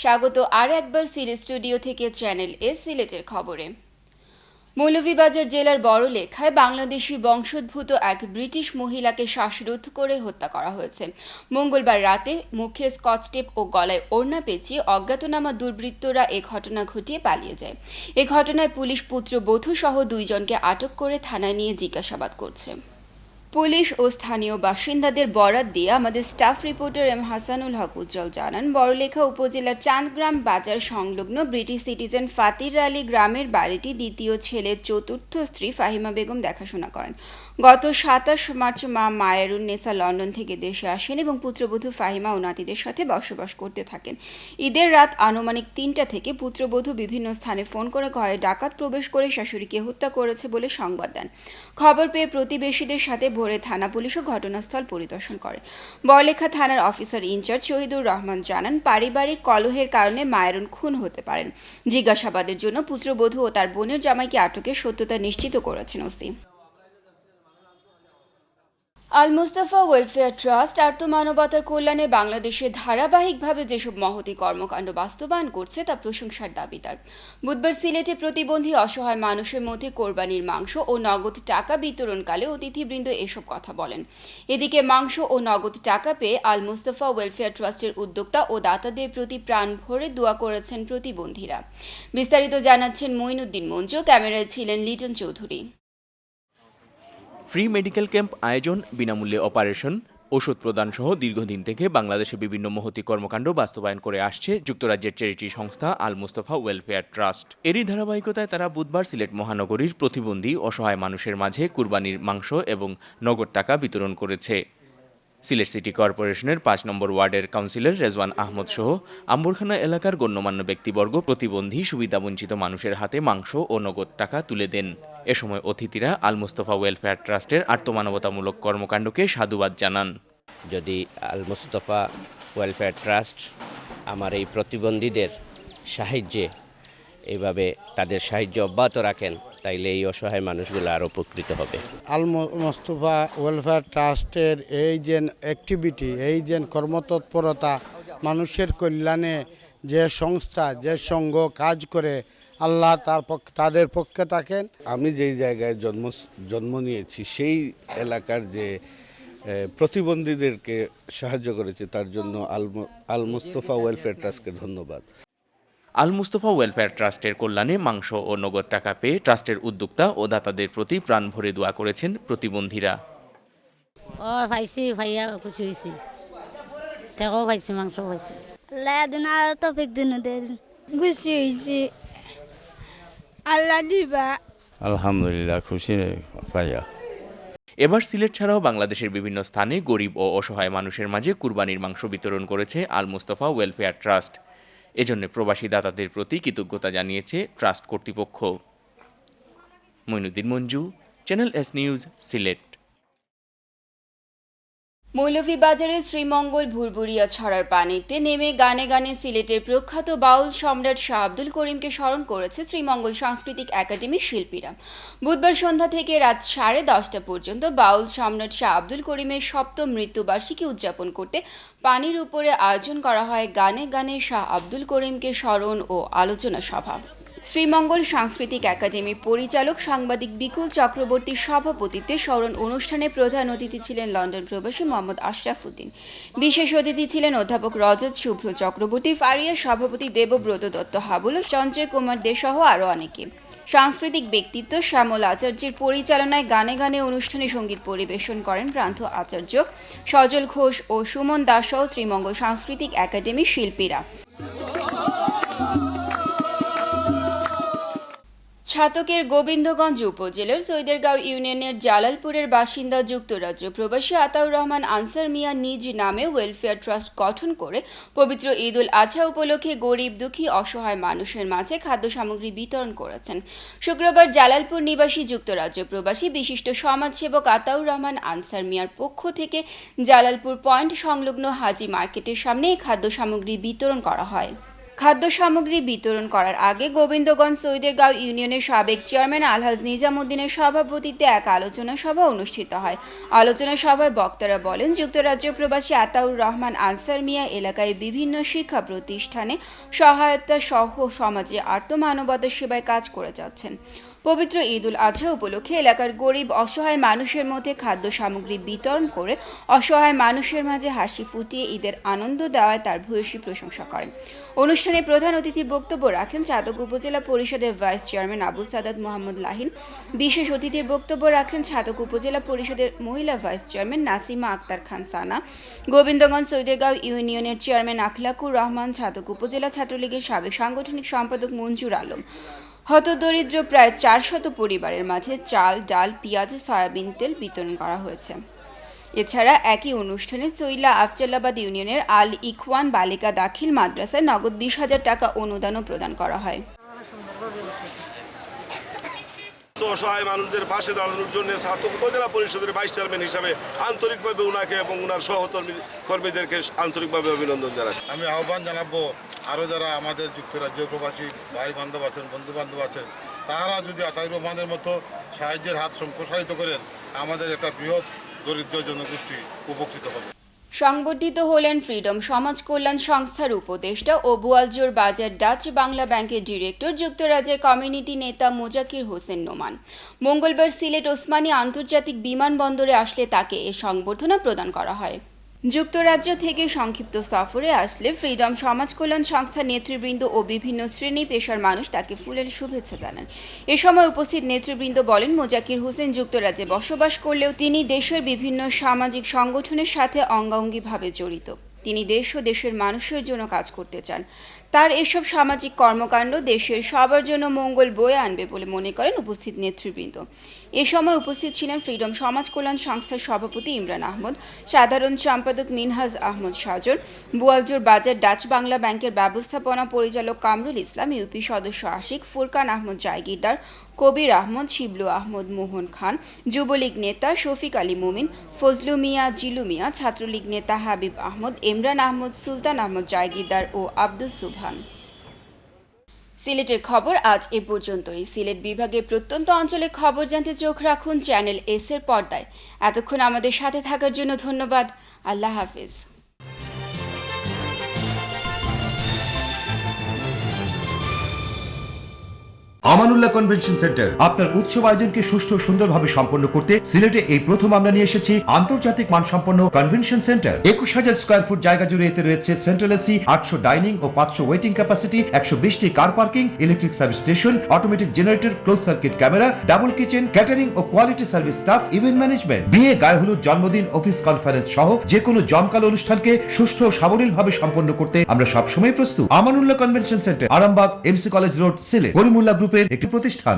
স্বাগত আর একবার সিলেট স্টুডিও থেকে চ্যানেল এস সিলেটের খবরে। মৌলভীবাজার জেলার বড়লেখায় বাংলাদেশি বংশোদ্ভূত এক ব্রিটিশ মহিলাকে শ্বাসরোধ করে হত্যা করা হয়েছে। মঙ্গলবার রাতে মুখে স্কচটেপ ও গলায় ওড়না পেঁচিয়ে অজ্ঞাতনামা দুর্বৃত্তরা এ ঘটনা ঘটিয়ে পালিয়ে যায়। এ ঘটনায় পুলিশ পুত্রবধূ সহ 2 জনকে আটক করে থানায় নিয়ে জিজ্ঞাসাবাদ করছে। পুলিশ ও স্থানীয় বাসিন্দাদের বরাত দিয়ে আমাদের স্টাফ রিপোর্টার এম হাসানুল হক উজ্জ্বল জানান, বড়লেখা উপজেলার চাঁদগ্রাম বাজার সংলগ্ন ব্রিটিশ সিটিজেন ফাতির আলী গ্রামের বাড়িটি দ্বিতীয় ছেলের চতুর্থ স্ত্রী ফাহিমা বেগম দেখাশোনা করেন। গত 27 মার্চ মা মায়েরুন নেসা লন্ডন থেকে দেশে আসেন এবং পুত্রবধূ ফাহিমা ও নাতিদের সাথে বসবাস করতে থাকেন। ঈদের রাত আনুমানিক 3টা থেকে পুত্রবধূ বিভিন্ন স্থানে ফোন করে ঘরে ডাকাত প্রবেশ করে শাশুড়িকে হত্যা করেছে বলে সংবাদ দেন। খবর পেয়ে প্রতিবেশীদের সাথে ভোরে থানা পুলিশও ঘটনাস্থল পরিদর্শন করে। বড়লেখা থানার অফিসার ইনচার্জ শহীদুর রহমান জানান, পারিবারিক কলহের কারণে মায়েরুন খুন হতে পারেন। জিজ্ঞাসাবাদের জন্য পুত্রবধূ ও তার বোনের জামাইকে আটকের সত্যতা নিশ্চিত করেছেন ওসি। আল মুস্তাফা ওয়েলফেয়ার ট্রাস্ট আর্তমানবতার কল্যাণে বাংলাদেশে ধারাবাহিকভাবে যেসব মহতী কর্মকাণ্ড বাস্তবায়ন করছে তা প্রশংসার দাবিদার। বুধবার সিলেটে প্রতিবন্ধী অসহায় মানুষের মধ্যে কোরবানির মাংস ও নগদ টাকা বিতরণকালে অতিথিবৃন্দ এসব কথা বলেন। এদিকে মাংস ও নগদ টাকা পেয়ে আল মুস্তাফা ওয়েলফেয়ার ট্রাস্টের উদ্যোক্তা ও দাতাদের প্রতি প্রাণ ভরে দোয়া করেছেন প্রতিবন্ধীরা। বিস্তারিত জানাচ্ছেন মঈনুদ্দিন মঞ্জু, ক্যামেরায় ছিলেন Liton Chowdhury. Free medical camp আয়োজন, বিনামূল্যে অপারেশন, ওষুধ প্রদান সহ দীর্ঘদিন থেকে বাংলাদেশে বিভিন্ন মহতী কর্মকাণ্ড বাস্তবায়ন করে আসছে যুক্তরাজ্যের চ্যারিটি সংস্থা আল মুস্তাফা ওয়েলফেয়ার ট্রাস্ট। এরই ধারাবাহিকতায় তারা বুধবার সিলেট মহানগরীর প্রতিবন্ধী অসহায় মানুষের মাঝে কুরবানির মাংস এবং নগদ টাকা বিতরণ করেছে। সিলেট সিটি কর্পোরেশনের 5 নম্বর ওয়ার্ডের কাউন্সিলর রেজওয়ান আহমদ সহ আম্বরখানা এলাকার গণ্যমান্য ব্যক্তিবর্গ প্রতিবন্ধী সুবিধাবঞ্চিত মানুষের হাতে মাংস ও নগদ টাকা তুলে দেন। এ সময় অতিথিরা আল মুস্তাফা ওয়েলফেয়ার ট্রাস্টের আর্তমানবতামূলক কর্মকাণ্ডকে সাধুবাদ জানান। যদি আল মুস্তাফা ওয়েলফেয়ার ট্রাস্ট আমার এই প্রতিবন্ধীদের সাহায্যে এইভাবে তাদের সাহায্য অব্যাহত রাখেন, তাইলে এই অসহায় মানুষগুলো আরও উপকৃত হবে। আল মুস্তাফা ওয়েলফেয়ার ট্রাস্টের এই যে অ্যাক্টিভিটি, এই যে কর্মতৎপরতা, মানুষের কল্যাণে যে সংস্থা, যে সংঘ কাজ করে, আল্লাহ তাদের পক্ষে থাকেন। আমি যেই জায়গায় জন্ম নিয়েছি সেই এলাকার যে প্রতিবন্ধীদেরকে সাহায্য করেছে তার জন্য আল মুস্তাফা ওয়েলফেয়ার ট্রাস্টকে ধন্যবাদ। আল মুস্তাফা ওয়েলফেয়ার ট্রাস্টের কল্যাণে মাংস ও নগদ টাকা পেয়ে ট্রাস্টের উদ্যোক্তা ও দাতাদের প্রতি প্রাণ ভরে দোয়া করেছেন প্রতিবন্ধীরা। পাইছি, ভাইয়া খুশি হয়েছি, টাকাও পাইছি, মাংস পাইছি। খুশি হয়েছি, আল্লাহ দিবা। আলহামদুলিল্লাহ খুশি ভাইয়া। এবার সিলেট ছাড়াও বাংলাদেশের বিভিন্ন স্থানে গরিব ও অসহায় মানুষের মাঝে কুরবানির মাংস বিতরণ করেছে আল মুস্তাফা ওয়েলফেয়ার ট্রাস্ট। এজন্য প্রবাসী দাতাদের প্রতি কৃতজ্ঞতা জানিয়েছে ট্রাস্ট কর্তৃপক্ষ। Moinuddin Manju, channel S news, Sylhet. মৌলভীবাজারের শ্রীমঙ্গল ভুরভুরিয়া ছড়ার পানিতে নেমে গানে গানে সিলেটের প্রখ্যাত বাউল সম্রাট শাহ আব্দুল করিমকে স্মরণ করেছে শ্রীমঙ্গল সাংস্কৃতিক একাডেমির শিল্পীরা। বুধবার সন্ধ্যা থেকে রাত 10:30 পর্যন্ত বাউল সম্রাট শাহ আব্দুল করিমের 7ম মৃত্যুবার্ষিকী উদযাপন করতে পানির উপরে আয়োজন করা হয় গানে গানে শাহ আব্দুল করিমকে স্মরণ ও আলোচনা সভা। শ্রীমঙ্গল সাংস্কৃতিক একাডেমির পরিচালক সাংবাদিক বিকুল চক্রবর্তীর সভাপতিত্বে স্মরণ অনুষ্ঠানে প্রধান অতিথি ছিলেন লন্ডন প্রবাসী মোহাম্মদ আশরাফ উদ্দিন। বিশেষ অতিথি ছিলেন অধ্যাপক রজত শুভ্র চক্রবর্তী, ফারিয়া সভাপতি দেবব্রত দত্ত হাবুল, সঞ্জয় কুমার দে সহ আরও অনেকে। সাংস্কৃতিক ব্যক্তিত্ব শ্যামল আচার্যের পরিচালনায় গানে গানে অনুষ্ঠানে সঙ্গীত পরিবেশন করেন প্রান্ত আচার্য, সজল ঘোষ ও সুমন দাস সহ শ্রীমঙ্গল সাংস্কৃতিক একাডেমির শিল্পীরা। ছাতকের গোবিন্দগঞ্জ উপজেলার সৈদেরগাঁও ইউনিয়নের জালালপুরের বাসিন্দা যুক্তরাজ্য প্রবাসী আতাউর রহমান আনসার মিয়া নিজ নামে ওয়েলফেয়ার ট্রাস্ট গঠন করে পবিত্র ঈদ উল আজহা উপলক্ষে গরিব দুঃখী অসহায় মানুষের মাঝে খাদ্য সামগ্রী বিতরণ করেছেন। শুক্রবার জালালপুর নিবাসী যুক্তরাজ্য প্রবাসী বিশিষ্ট সমাজসেবক আতাউর রহমান আনসার মিয়ার পক্ষ থেকে জালালপুর পয়েন্ট সংলগ্ন হাজি মার্কেটের সামনে এই খাদ্য সামগ্রী বিতরণ করা হয়। খাদ্য সামগ্রী বিতরণ করার আগে গোবিন্দগঞ্জ সৈয়দেরগাঁও ইউনিয়নের সাবেক চেয়ারম্যান আলহাজ নিজামুদ্দিনের সভাপতিত্বে এক আলোচনা সভা অনুষ্ঠিত হয়। আলোচনা সভায় বক্তারা বলেন, যুক্তরাজ্য প্রবাসী আতাউর রহমান আনসার মিয়া এলাকায় বিভিন্ন শিক্ষা প্রতিষ্ঠানে সহায়তা সহ সমাজে আর্তমানবতার সেবায় কাজ করে যাচ্ছেন। পবিত্র ঈদ উল আজহা উপলক্ষে এলাকার গরিব অসহায় মানুষের মধ্যে খাদ্য সামগ্রী বিতরণ করে অসহায় মানুষের মাঝে হাসি ফুটিয়ে ঈদের আনন্দ দেওয়ায় তার ভূয়সী প্রশংসা করেন। অনুষ্ঠানে প্রধান অতিথির বক্তব্য রাখেন ছাতক উপজেলা পরিষদের ভাইস চেয়ারম্যান আবু সাদাত মোহাম্মদ লাহিন। বিশেষ অতিথির বক্তব্য রাখেন ছাতক উপজেলা পরিষদের মহিলা ভাইস চেয়ারম্যান নাসিমা আক্তার খান সানা, গোবিন্দগঞ্জ সৈয়দেরগাঁও ইউনিয়নের চেয়ারম্যান আখলাকুর রহমান, ছাতক উপজেলা ছাত্রলীগের সাবেক সাংগঠনিক সম্পাদক মঞ্জুর আলম। হতদরিদ্র প্রায় 400 পরিবারের মাঝে চাল, ডাল, পেঁয়াজ, সয়াবিন তেল বিতরণ করা হয়েছে। এছাড়া একই অনুষ্ঠানে সৈলা আফজালাবাদ ইউনিয়নের আল ইখওয়ান বালিকা দাখিল মাদ্রাসায় নগদ 20,000 টাকা অনুদানও প্রদান করা হয়। অসহায় মানুষদের পাশে দাঁড়ানোর জন্য ছাতক উপজেলা পরিষদের ভাইস চেয়ারম্যান হিসাবে আন্তরিকভাবে উনাকে এবং উনার কর্মীদেরকে আন্তরিকভাবে অভিনন্দন জানাচ্ছি। আমি আহ্বান জানাবো আরও যারা আমাদের যুক্তরাজ্য প্রবাসী ভাই বান্ধব আছেন, বন্ধু বান্ধব আছেন, তারা যদি আতাউর রহমানের মতো সাহায্যের হাত সম্প্রসারিত করেন, আমাদের একটা বৃহৎ দরিদ্র জনগোষ্ঠী উপকৃত হবে। সংবর্ধিত হলেন ফ্রিডম সমাজ কল্যাণ সংস্থার উপদেষ্টা ও বোয়ালজোর বাজার ডাচ বাংলা ব্যাংকের ডিরেক্টর যুক্তরাজ্যের কমিউনিটি নেতা মোজাকির হোসেন নোমান। মঙ্গলবার সিলেট ওসমানী আন্তর্জাতিক বিমানবন্দরে আসলে তাকে এ সংবর্ধনা প্রদান করা হয়। যুক্তরাজ্য থেকে সংক্ষিপ্ত সফরে আসলে ফ্রিডম সমাজ কল্যাণ সংস্থার নেতৃবৃন্দ ও বিভিন্ন শ্রেণী পেশার মানুষ তাকে ফুলের শুভেচ্ছা জানান। এ সময় উপস্থিত নেতৃবৃন্দ বলেন, মোজাকির হোসেন যুক্তরাজ্যে বসবাস করলেও তিনি দেশের বিভিন্ন সামাজিক সংগঠনের সাথে অঙ্গাঙ্গিভাবে জড়িত। তিনি দেশ ও দেশের মানুষের জন্য কাজ করতে চান। তার এসব সামাজিক কর্মকাণ্ড দেশের সবার জন্য মঙ্গল বয়ে আনবে বলে মনে করেন উপস্থিত নেতৃবৃন্দ। এ সময় উপস্থিত ছিলেন ফ্রিডম সমাজ কল্যাণ সংস্থার সভাপতি ইমরান আহমদ, সাধারণ সম্পাদক মিনহাজ আহমদ সাজর, বোয়ালজোর বাজার ডাচ বাংলা ব্যাংকের ব্যবস্থাপনা পরিচালক কামরুল ইসলাম, ইউপি সদস্য আশিক, ফুরকান আহমদ জায়গিরদার, কবির আহমদ, শিবলু আহমদ, মোহন খান, যুবলীগ নেতা শফিক আলী মুমিন, ফজলু মিয়া, জিলু মিয়া, ছাত্রলীগ নেতা হাবিব আহমদ, ইমরান আহমদ, সুলতান আহমদ জায়গিরদার ও আব্দুস সুবহান। সিলেটের খবর আজ এ পর্যন্তই। সিলেট বিভাগের প্রত্যন্ত অঞ্চলে খবর জানতে চোখ রাখুন চ্যানেল এস এর পর্দায়। এতক্ষণ আমাদের সাথে থাকার জন্য ধন্যবাদ। আল্লাহ হাফিজ। আমানুল্লাহ কনভেনশন সেন্টার আপনার উৎসব আয়োজনকে সুষ্ঠু ও সুন্দরভাবে সম্পন্ন করতে সিলেটে এই প্রথম আমরা নিয়ে এসেছি আন্তর্জাতিক মানসম্পন্ন কনভেনশন সেন্টার। 21,000 স্কয়ার ফুট জায়গা জুড়ে এতে রয়েছে সেন্ট্রাল এসি, 800 ডাইনিং ও 500 ওয়েটিং ক্যাপাসিটি, 120টি car parking, electric service station, automatic generator, close circuit camera, double kitchen, catering ও quality service staff, event management, বিয়ে, গায়ে হলুদ, জন্মদিন, অফিস কনফারেন্স সহ যে কোনো জমকালো অনুষ্ঠানকে সুষ্ঠু ও সাবলীলভাবে সম্পন্ন করতে আমরা সবসময় প্রস্তুত। Amanullah convention centre, Arambagh, MC college road, Sylhet. Karimullah গ্রুপের একটি প্রতিষ্ঠান।